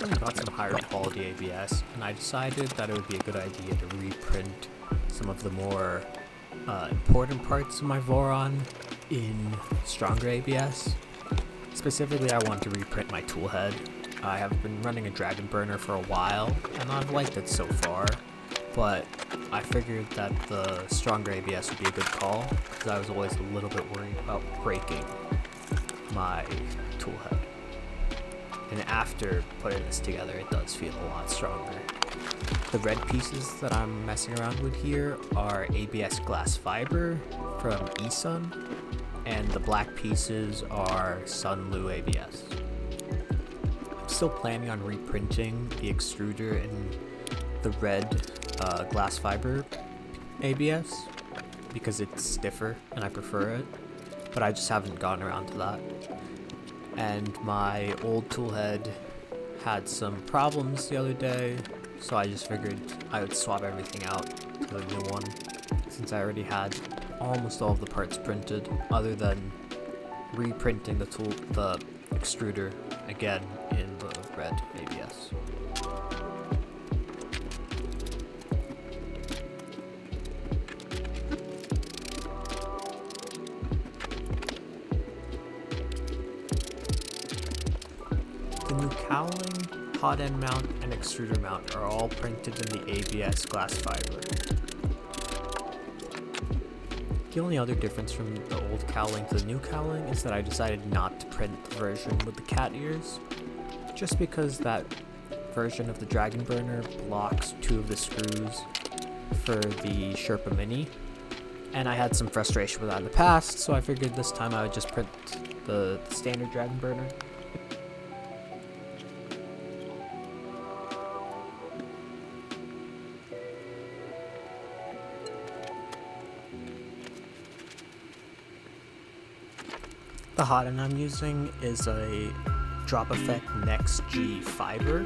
recently got some higher quality ABS, and I decided that it would be a good idea to reprint some of the more important parts of my voron in stronger ABS. Specifically, I want to reprint my toolhead. I have been running a dragon burner for a while, and I've liked it so far, but I figured that the stronger ABS would be a good call, because I was always a little bit worried about breaking my toolhead. And after putting this together, it does feel a lot stronger. The red pieces that I'm messing around with here are ABS glass fiber from eSUN, and the black pieces are sunlu ABS. I'm still planning on reprinting the extruder in the red glass fiber ABS because it's stiffer and I prefer it, but I just haven't gotten around to that. And my old toolhead had some problems the other day, so I just figured I would swap everything out to the new one, since I already had almost all of the parts printed, other than reprinting the extruder again in the red ABS. The new cowling, hot end mount, and extruder mount are all printed in the ABS glass fiber. The only other difference from the old cowling to the new cowling is that I decided not to print the version with the cat ears, just because that version of the dragon burner blocks 2 of the screws for the Sherpa Mini, and I had some frustration with that in the past, so I figured this time I would just print the standard dragon burner. The hot end I'm using is a Drop Effect Next G fiber.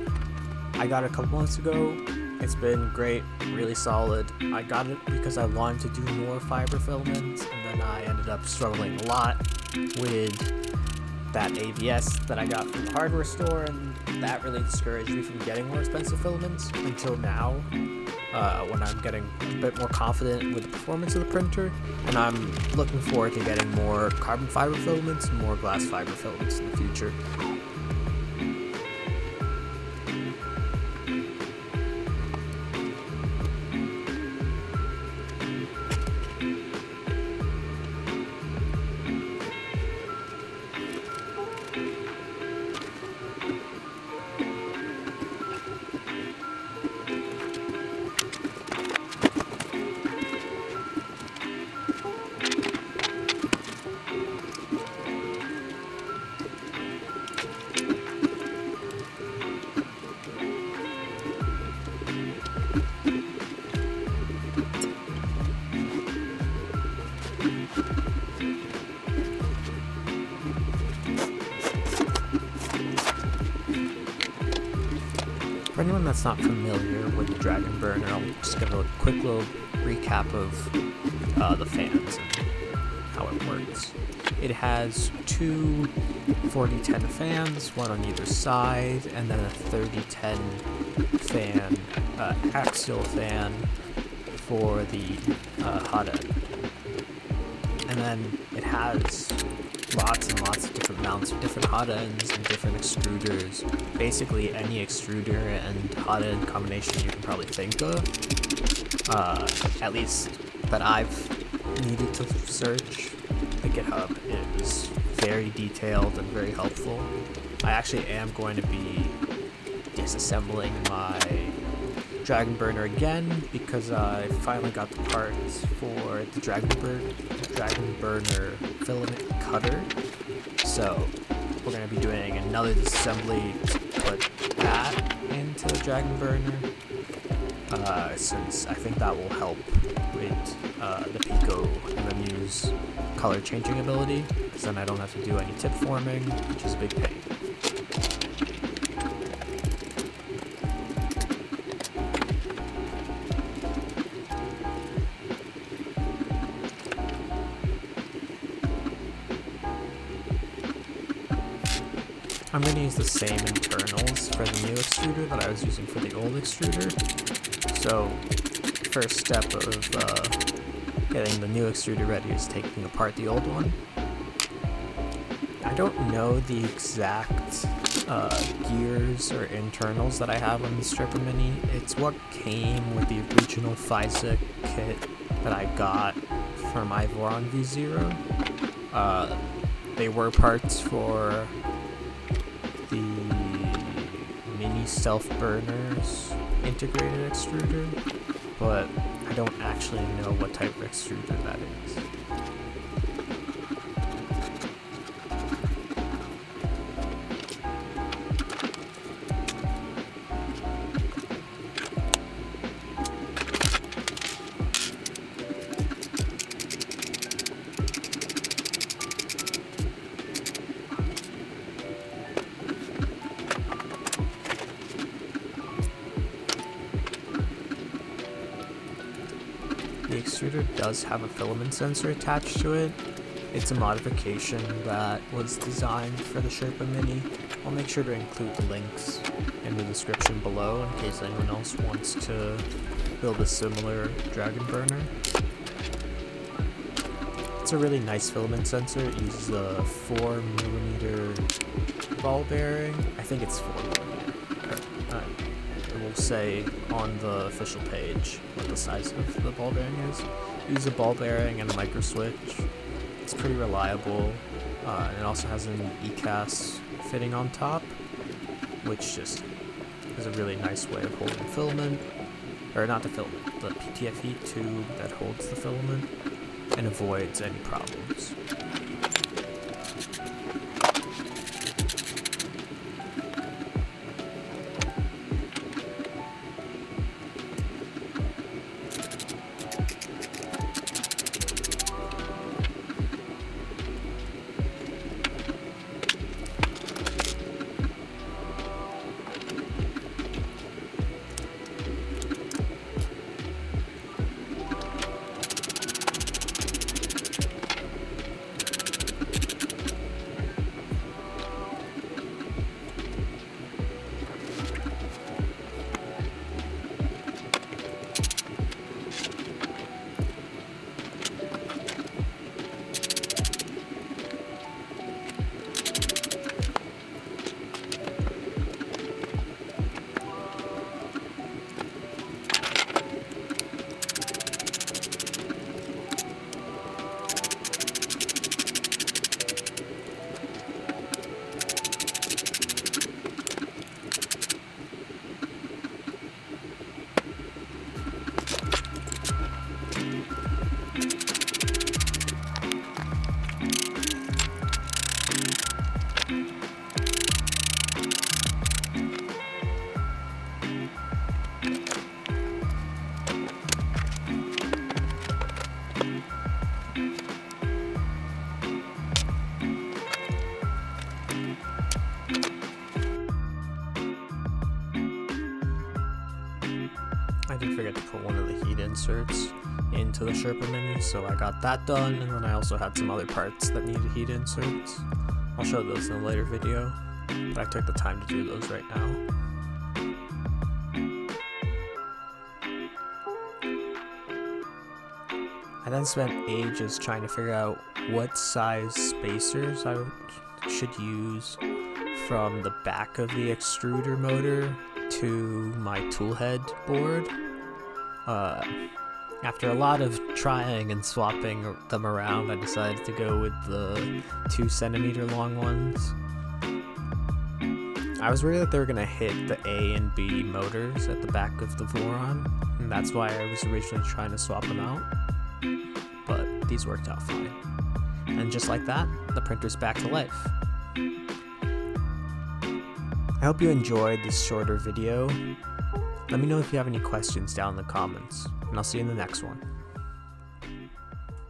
I got it a couple months ago. It's been great, really solid. I got it because I wanted to do more fiber filaments, and then I ended up struggling a lot with that ABS that I got from the hardware store, and that really discouraged me from getting more expensive filaments until now, when I'm getting a bit more confident with the performance of the printer, and I'm looking forward to getting more carbon fiber filaments and more glass fiber filaments in the future. For anyone that's not familiar with the dragon burner, I'll just give a quick little recap of the fans and how it works. It has 2 4010 fans, one on either side, and then a 3010 fan, axial fan for the hot end. And then it has lots and lots of different mounts of different hot ends and different extruders. Basically any extruder and hot end combination you can probably think of, at least that I've needed to search. The GitHub is very detailed and very helpful. I actually am going to be disassembling my dragon burner again because I finally got the parts for the dragon burner filament cutter. So we're going to be doing another disassembly to put that into the dragon burner, since I think that will help with the Pico MMU's color changing ability, because then I don't have to do any tip forming, which is a big pain. I'm going to use the same internals for the new extruder that I was using for the old extruder. So, first step of getting the new extruder ready is taking apart the old one. I don't know the exact gears or internals that I have on the Stripper Mini. It's what came with the original FISA kit that I got for my Voron V0. They were parts for the Mini StealthBurner's integrated extruder, but I don't actually know what type of extruder that is. The extruder does have a filament sensor attached to it. It's a modification that was designed for the Sherpa Mini. I'll make sure to include the links in the description below in case anyone else wants to build a similar dragon burner. It's a really nice filament sensor. It uses a 4mm ball bearing. I think it's 4mm. It will say on the official page what the size of the ball bearing is. Use a ball bearing and a micro switch. It's pretty reliable, and it also has an ECAS fitting on top, which just is a really nice way of holding filament, or not the filament, the PTFE tube that holds the filament, and avoids any problems. I did forget to put one of the heat inserts into the Sherpa Mini, so I got that done, and then I also had some other parts that needed heat inserts. I'll show those in a later video, but I took the time to do those right now. I then spent ages trying to figure out what size spacers I should use from the back of the extruder motor to my toolhead board. After a lot of trying and swapping them around, I decided to go with the 2 centimeter long ones. I was worried that they were going to hit the A and B motors at the back of the Voron, and that's why I was originally trying to swap them out, but these worked out fine. And just like that, the printer's back to life. I hope you enjoyed this shorter video. Let me know if you have any questions down in the comments, and I'll see you in the next one.